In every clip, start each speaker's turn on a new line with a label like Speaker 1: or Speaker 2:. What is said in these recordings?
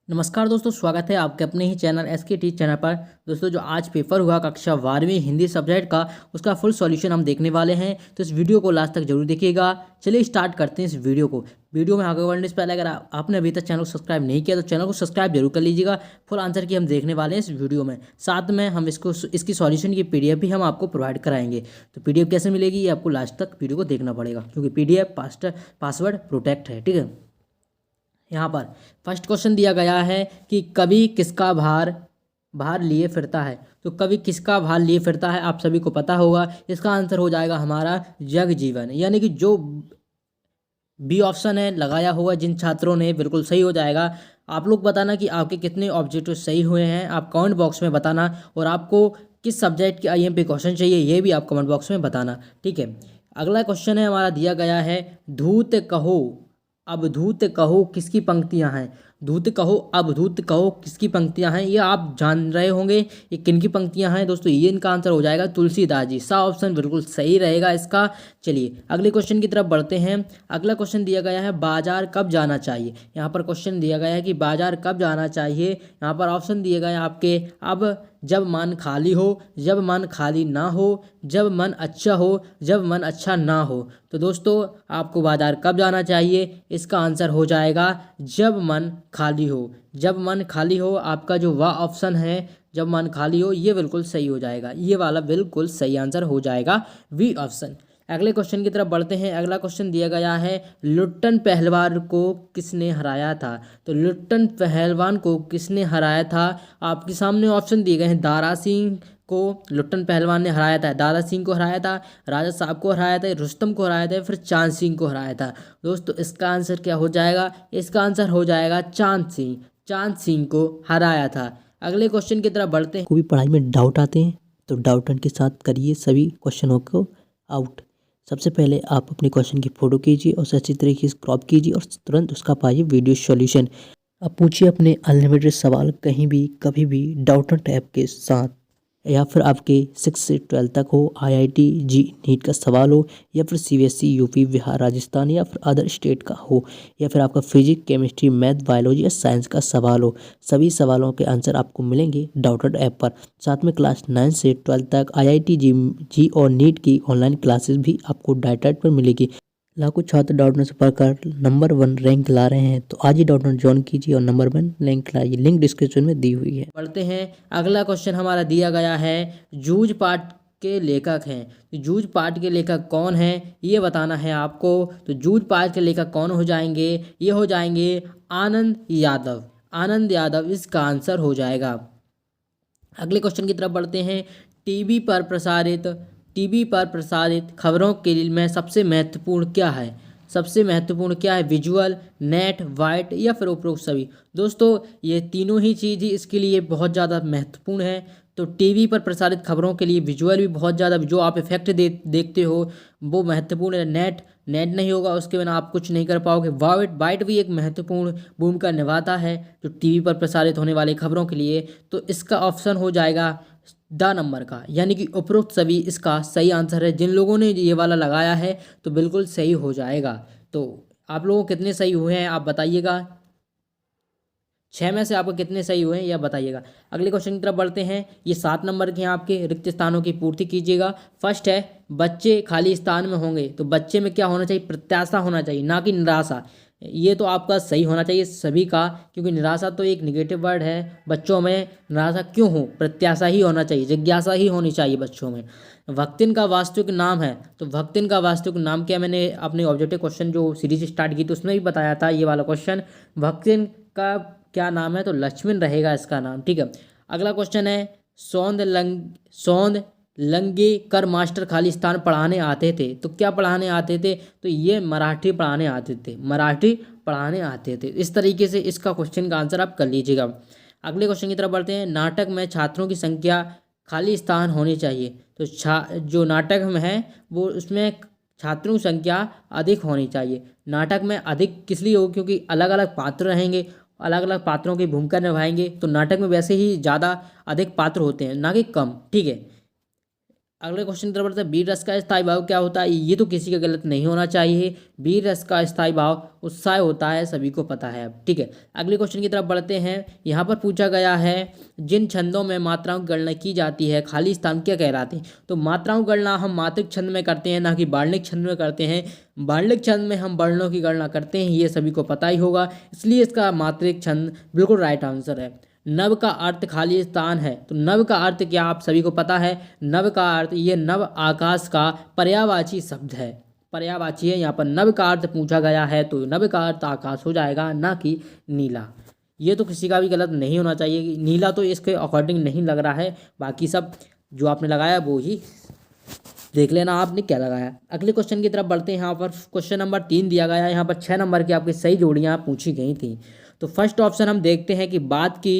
Speaker 1: नमस्कार दोस्तों, स्वागत है आपके अपने ही चैनल एसके टी चैनल पर। दोस्तों, जो आज पेपर हुआ कक्षा 12वीं हिंदी सब्जेक्ट का, उसका फुल सॉल्यूशन हम देखने वाले हैं। तो इस वीडियो को लास्ट तक जरूर देखिएगा। चलिए स्टार्ट करते हैं इस वीडियो को। वीडियो में आगे बढ़ने से पहले अगर आपने अभी तक चैनल को सब्सक्राइब नहीं किया तो चैनल को सब्सक्राइब जरूर कर लीजिएगा। फुल आंसर की हम देखने वाले हैं इस वीडियो में। साथ में हम इसकी सॉल्यूशन की पीडीएफ भी हम आपको प्रोवाइड कराएंगे। तो पीडीएफ कैसे मिलेगी ये आपको लास्ट तक वीडियो को देखना पड़ेगा, क्योंकि पीडीएफ पासवर्ड प्रोटेक्ट है। ठीक है, यहाँ पर फर्स्ट क्वेश्चन दिया गया है कि कवि किसका भार भार लिए फिरता है। तो कवि किसका भार लिए फिरता है आप सभी को पता होगा। इसका आंसर हो जाएगा हमारा जगजीवन, यानी कि जो बी ऑप्शन है लगाया हुआ जिन छात्रों ने, बिल्कुल सही हो जाएगा। आप लोग बताना कि आपके कितने ऑब्जेक्टिव सही हुए हैं, आप कमेंट बॉक्स में बताना। और आपको किस सब्जेक्ट के आईएमपी क्वेश्चन चाहिए ये भी आप कमेंट बॉक्स में बताना। ठीक है, अगला क्वेश्चन है हमारा दिया गया है, धूत कहो अब धूत कहो किसकी पंक्तियां हैं। धूत कहो अब धूत कहो किसकी पंक्तियां हैं, ये आप जान रहे होंगे ये किन की पंक्तियां हैं। दोस्तों, ये इनका आंसर हो जाएगा तुलसीदास जी। सा ऑप्शन बिल्कुल सही रहेगा इसका। चलिए अगले क्वेश्चन की तरफ बढ़ते हैं। अगला क्वेश्चन दिया गया है, बाजार कब जाना चाहिए। यहाँ पर क्वेश्चन दिया गया है कि बाजार कब जाना चाहिए। यहाँ पर ऑप्शन दिए गए हैं आपके, अब, जब मन खाली हो, जब मन खाली ना हो, जब मन अच्छा हो, जब मन अच्छा ना हो। तो दोस्तों, आपको बाजार कब जाना चाहिए, इसका आंसर हो जाएगा जब मन खाली हो। जब मन खाली हो, आपका जो वाह ऑप्शन है, जब मन खाली हो, ये बिल्कुल सही हो जाएगा। ये वाला बिल्कुल सही आंसर हो जाएगा वी ऑप्शन। अगले क्वेश्चन की तरफ बढ़ते हैं। अगला क्वेश्चन दिया गया है, लुट्टन पहलवान को किसने हराया था। तो लुट्टन पहलवान को किसने हराया था, आपके सामने ऑप्शन दिए गए हैं। दारा सिंह को लुट्टन पहलवान ने हराया था, दारा सिंह को हराया था, राजा साहब को हराया था, रुस्तम को हराया था, फिर चांद सिंह को हराया था। दोस्तों, इसका आंसर क्या हो जाएगा, इसका आंसर हो जाएगा चांद सिंह। चांद सिंह को हराया था। अगले क्वेश्चन की तरफ बढ़ते हैं।
Speaker 2: कोई पढ़ाई में डाउट आते हैं तो डाउटन के साथ करिए सभी क्वेश्चनों को आउट। सबसे पहले आप अपने क्वेश्चन की फ़ोटो कीजिए और उसे अच्छी तरीके से क्रॉप कीजिए और तुरंत उसका पाइए वीडियो सॉल्यूशन। अब पूछिए अपने अनलिमिटेड सवाल कहीं भी कभी भी डाउटन टैब के साथ, या फिर आपके 6 से 12 तक हो, आईआईटी जी नीट का सवाल हो, या फिर सीबीएसई यूपी बिहार राजस्थान या फिर अदर स्टेट का हो, या फिर आपका फिजिक्स केमिस्ट्री मैथ बायोलॉजी या साइंस का सवाल हो। सभी सवालों के आंसर आपको मिलेंगे डाउटन ऐप पर। साथ में क्लास 9 से 12 तक आईआईटी जी और नीट की ऑनलाइन क्लासेस भी आपको डाउटन पर मिलेगी। लाखों छात्र डाउटनेट से पढ़कर नंबर 1 रैंक ला रहे हैं, तो आज ही डाउटनेट ज्वाइन कीजिए और नंबर 1 रैंक लाइए। लिंक डिस्क्रिप्शन में दी हुई है।
Speaker 1: बढ़ते हैं। अगला क्वेश्चन हमारा दिया गया है, जूझ पाठ के लेखक हैं। तो जूझ पाठ के लेखक कौन हैं ये बताना है आपको। तो जूझ पाठ के लेखक कौन हो जाएंगे, ये हो जाएंगे आनंद यादव। आनंद यादव इसका आंसर हो जाएगा। अगले क्वेश्चन की तरफ बढ़ते हैं। टीवी पर प्रसारित टीवी पर प्रसारित खबरों के लिए में सबसे महत्वपूर्ण क्या है। सबसे महत्वपूर्ण क्या है, विजुअल, नेट, वाइट या फिर उपरोक्त सभी। दोस्तों, ये तीनों ही चीज़ ही इसके लिए बहुत ज़्यादा महत्वपूर्ण है। तो टीवी पर प्रसारित खबरों के लिए विजुअल भी बहुत ज़्यादा, जो आप इफेक्ट देखते हो वो महत्वपूर्ण है। नेट नहीं होगा उसके बिना आप कुछ नहीं कर पाओगे। वाइट भी एक महत्वपूर्ण भूमिका निभाता है जो टीवी पर प्रसारित होने वाली खबरों के लिए। तो इसका ऑप्शन हो जाएगा द नंबर का, यानी कि उपरोक्त सभी इसका सही आंसर है। जिन लोगों ने ये वाला लगाया है तो बिल्कुल सही हो जाएगा। तो आप लोगों कितने सही हुए हैं आप बताइएगा। 6 में से आपको कितने सही हुए हैं यह बताइएगा। अगले क्वेश्चन की तरफ बढ़ते हैं। ये 7 नंबर के हैं, आपके रिक्त स्थानों की पूर्ति कीजिएगा। फर्स्ट है, बच्चे खाली स्थान में होंगे। तो बच्चे में क्या होना चाहिए, प्रत्याशा होना चाहिए, ना कि निराशा। ये तो आपका सही होना चाहिए सभी का, क्योंकि निराशा तो एक निगेटिव वर्ड है। बच्चों में निराशा क्यों हो, प्रत्याशा ही होना चाहिए, जिज्ञासा ही होनी चाहिए बच्चों में। भक्तिन का वास्तविक नाम है। तो भक्तिन का वास्तविक नाम क्या, मैंने अपने ऑब्जेक्टिव क्वेश्चन जो सीरीज स्टार्ट की थी उसमें भी बताया था ये वाला क्वेश्चन। भक्तिन का क्या नाम है, तो लक्ष्मण रहेगा इसका नाम। ठीक है, अगला क्वेश्चन है, सौंद लंगेकर मास्टर खाली स्थान पढ़ाने आते थे। तो क्या पढ़ाने आते थे, तो ये मराठी पढ़ाने आते थे, मराठी पढ़ाने आते थे। इस तरीके से इसका क्वेश्चन का आंसर आप कर लीजिएगा। अगले क्वेश्चन की तरफ बढ़ते हैं। नाटक में छात्रों की संख्या खाली स्थान होनी चाहिए। तो जो नाटक में है वो उसमें छात्रों की संख्या अधिक होनी चाहिए। नाटक में अधिक किस लिए हो, क्योंकि अलग अलग पात्र रहेंगे, अलग अलग पात्रों की भूमिका निभाएंगे। तो नाटक में वैसे ही ज़्यादा अधिक पात्र होते हैं, ना कि कम। ठीक है, अगले क्वेश्चन की तरफ बढ़ते हैं, वीर रस का स्थायी भाव क्या होता है? ये तो किसी का गलत नहीं होना चाहिए। वीर रस का स्थायी भाव उत्साह होता है, सभी को पता है अब, ठीक है। अगले क्वेश्चन की तरफ बढ़ते हैं। यहाँ पर पूछा गया है, जिन छंदों में मात्राओं की गणना की जाती है खाली स्थान क्या कहलाते हैं? तो मात्राओं की गणना हम मात्रिक छंद में करते हैं, ना कि बार्लिक छंद में करते हैं। बार्लिक छंद में हम वर्णों की गणना करते हैं, ये सभी को पता ही होगा, इसलिए इसका मात्रिक छंद बिल्कुल राइट आंसर है। नव का अर्थ खाली स्थान है, तो नव का अर्थ क्या आप सभी को पता है? नव का अर्थ, ये नव आकाश का पर्यायवाची शब्द है, पर्यायवाची है। यहाँ पर नव का अर्थ पूछा गया है, तो नव का अर्थ आकाश हो जाएगा, ना कि नीला। ये तो किसी का भी गलत नहीं होना चाहिए, नीला तो इसके अकॉर्डिंग नहीं लग रहा है, बाकी सब जो आपने लगाया वो ही देख लेना आपने क्या लगाया। अगले क्वेश्चन की तरफ बढ़ते हैं। यहाँ पर क्वेश्चन नंबर 3 दिया गया है, यहाँ पर 6 नंबर की आपकी सही जोड़ियाँ पूछी गई थी। तो फर्स्ट ऑप्शन हम देखते हैं कि बात की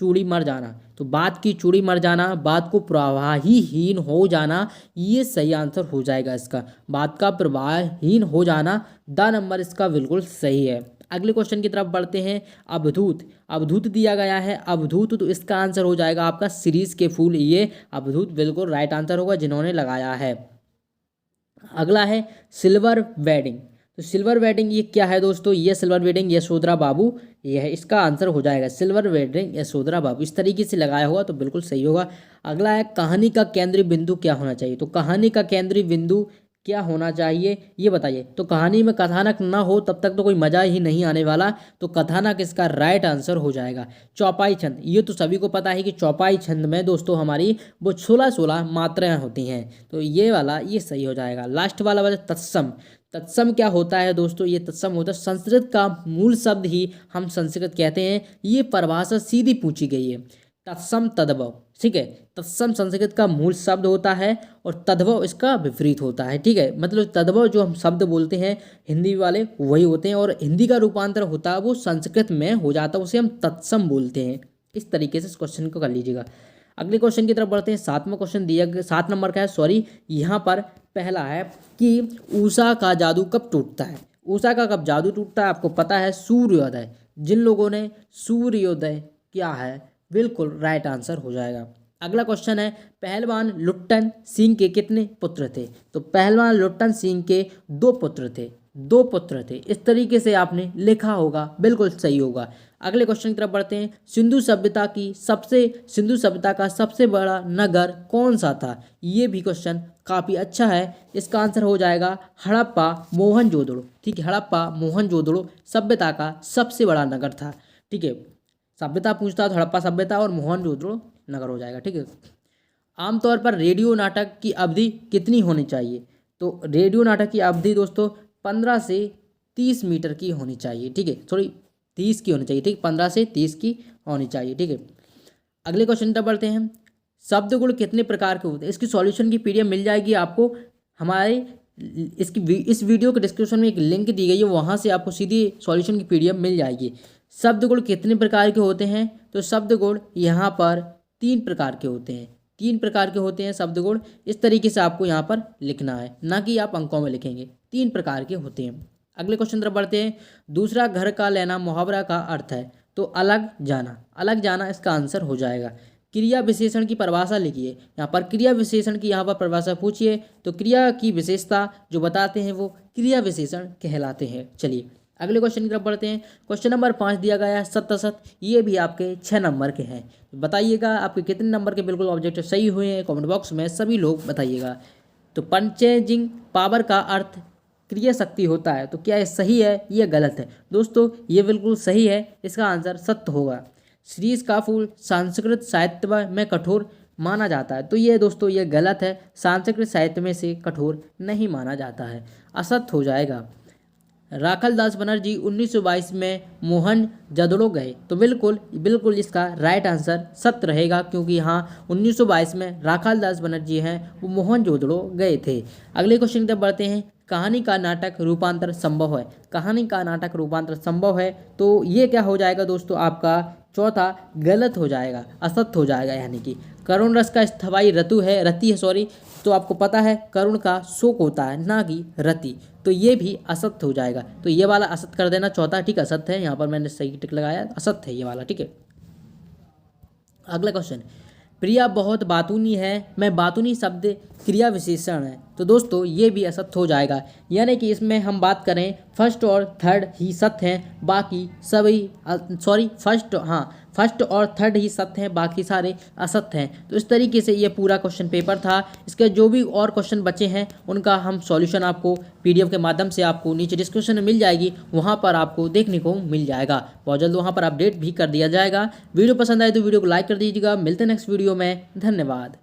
Speaker 1: चूड़ी मर जाना, तो बात की चूड़ी मर जाना, बात को प्रवाहीहीन हो जाना, ये सही आंसर हो जाएगा इसका। बात का प्रवाहहीन हो जाना, द नंबर इसका बिल्कुल सही है। अगले क्वेश्चन की तरफ बढ़ते हैं। अवधूत, अवधूत दिया गया है, अवधूत, तो इसका आंसर हो जाएगा आपका शिरीष के फूल, ये अवधूत बिल्कुल राइट आंसर होगा जिन्होंने लगाया है। अगला है सिल्वर वेडिंग, तो सिल्वर वेडिंग ये क्या है दोस्तों? ये सिल्वर वेडिंग यशोधरा बाबू, ये है इसका आंसर हो जाएगा सिल्वर वेडिंग यशोधरा बाबू। इस तरीके से लगाया होगा तो बिल्कुल सही होगा। अगला है कहानी का केंद्रीय बिंदु क्या होना चाहिए? तो कहानी का केंद्रीय बिंदु क्या होना चाहिए ये बताइए। तो कहानी में कथानक ना हो तब तक तो कोई मजा ही नहीं आने वाला, तो कथानक इसका राइट आंसर हो जाएगा। चौपाई छंद, ये तो सभी को पता है कि चौपाई छंद में दोस्तों हमारी वो 16 मात्राएं होती हैं, तो ये वाला ये सही हो जाएगा। लास्ट वाला तत्सम, तत्सम क्या होता है दोस्तों? ये तत्सम होता है संस्कृत का मूल शब्द ही हम संस्कृत कहते हैं, ये परिभाषा सीधी पूछी गई है। तत्सम तद्भव, ठीक है, तत्सम संस्कृत का मूल शब्द होता है और तद्भव इसका विपरीत होता है, ठीक है। मतलब तद्भव जो हम शब्द बोलते हैं हिंदी वाले वही होते हैं, और हिंदी का रूपांतर होता है वो संस्कृत में हो जाता है, उसे हम तत्सम बोलते हैं। इस तरीके से इस क्वेश्चन को कर लीजिएगा। अगले क्वेश्चन की तरफ बढ़ते हैं। 7वां क्वेश्चन दिया गया, 7 नंबर का है, सॉरी। यहाँ पर पहला है कि उषा का जादू कब टूटता है? उषा का कब जादू टूटता है आपको पता है? सूर्योदय। जिन लोगों ने सूर्योदय क्या है, बिल्कुल राइट आंसर हो जाएगा। अगला क्वेश्चन है, पहलवान लुट्टन सिंह के कितने पुत्र थे? तो पहलवान लुट्टन सिंह के 2 पुत्र थे, 2 पुत्र थे। इस तरीके से आपने लिखा होगा, बिल्कुल सही होगा। अगले क्वेश्चन की तरफ बढ़ते हैं। सिंधु सभ्यता का सबसे बड़ा नगर कौन सा था? ये भी क्वेश्चन काफ़ी अच्छा है। इसका आंसर हो जाएगा हड़प्पा मोहनजोदड़ो, ठीक है। हड़प्पा मोहनजोदड़ो सभ्यता का सबसे बड़ा नगर था, ठीक है। सभ्यता पूछता तो हड़प्पा सभ्यता और मोहनजोदड़ो नगर हो जाएगा, ठीक है। आमतौर पर रेडियो नाटक की अवधि कितनी होनी चाहिए? तो रेडियो नाटक की अवधि दोस्तों 15 से 30 मीटर की होनी चाहिए, ठीक है। सॉरी 30 की होनी चाहिए, ठीक, 15 से 30 की होनी चाहिए, ठीक है। अगले क्वेश्चन तक बढ़ते हैं। शब्द गुण कितने प्रकार के होते हैं? इसकी सॉल्यूशन की पीडीएफ मिल जाएगी आपको हमारे इस वीडियो के डिस्क्रिप्शन में एक लिंक दी गई है, वहाँ से आपको सीधी सॉल्यूशन की पीडीएफ मिल जाएगी। शब्द गुण कितने प्रकार के होते हैं? तो शब्द गुण यहाँ पर 3 प्रकार के होते हैं, 3 प्रकार के होते हैं शब्द गुण। इस तरीके से आपको यहाँ पर लिखना है, ना कि आप अंकों में लिखेंगे। 3 प्रकार के होते हैं। अगले क्वेश्चन तरफ बढ़ते हैं। दूसरा घर का लेना मुहावरा का अर्थ है, तो अलग जाना, अलग जाना इसका आंसर हो जाएगा। क्रिया विशेषण की परिभाषा लिखिए। यहाँ पर क्रिया विशेषण की यहाँ पर परिभाषा पूछिए, तो क्रिया की विशेषता जो बताते हैं वो क्रिया विशेषण कहलाते हैं। चलिए अगले क्वेश्चन की तरफ बढ़ते हैं। क्वेश्चन नंबर 5 दिया गया है सत्य असत, ये भी आपके 6 नंबर के हैं। बताइएगा आपके कितने नंबर के बिल्कुल ऑब्जेक्टिव सही हुए हैं, कमेंट बॉक्स में सभी लोग बताइएगा। तो पंचेजिंग पावर का अर्थ क्रिया शक्ति होता है, तो क्या ये सही है या गलत है? दोस्तों ये बिल्कुल सही है, इसका आंसर सत्य होगा। शीरीष का फूल संस्कृत साहित्य में कठोर माना जाता है, तो ये दोस्तों ये गलत है, संस्कृत साहित्य में से कठोर नहीं माना जाता है, असत्य हो जाएगा। राखाल दास बनर्जी 1922 में मोहनजोदड़ो गए, तो बिल्कुल बिल्कुल इसका राइट आंसर सत्य रहेगा, क्योंकि यहाँ 1922 में राखाल दास बनर्जी हैं वो मोहनजोदड़ो गए थे। अगले क्वेश्चन की तरफ बढ़ते हैं। कहानी का नाटक रूपांतर संभव है, कहानी का नाटक रूपांतर संभव है, तो ये क्या हो जाएगा दोस्तों आपका चौथा गलत हो जाएगा, असत्य हो जाएगा। यानी कि करुण रस का स्थायी रति है सॉरी, तो आपको पता है करुण का शोक होता है ना कि रति, तो ये भी असत्य हो जाएगा। तो ये वाला असत्य कर देना, चौथा ठीक असत्य है, यहाँ पर मैंने सही टिक लगाया, असत्य है ये वाला, ठीक है। अगला क्वेश्चन, प्रिया बहुत बातूनी है, मैं बातूनी शब्द क्रिया विशेषण है। तो दोस्तों ये भी असत्य हो जाएगा, यानी कि इसमें हम बात करें फर्स्ट और थर्ड ही सत्य हैं, बाकी सभी फर्स्ट और थर्ड ही सत्य हैं, बाकी सारे असत्य हैं। तो इस तरीके से ये पूरा क्वेश्चन पेपर था। इसके जो भी और क्वेश्चन बचे हैं उनका हम सॉल्यूशन आपको PDF के माध्यम से आपको नीचे डिस्क्रिप्शन में मिल जाएगी, वहाँ पर आपको देखने को मिल जाएगा। बहुत जल्द वहाँ पर अपडेट भी कर दिया जाएगा। वीडियो पसंद आए तो वीडियो को लाइक कर दीजिएगा। मिलते हैं नेक्स्ट वीडियो में। धन्यवाद।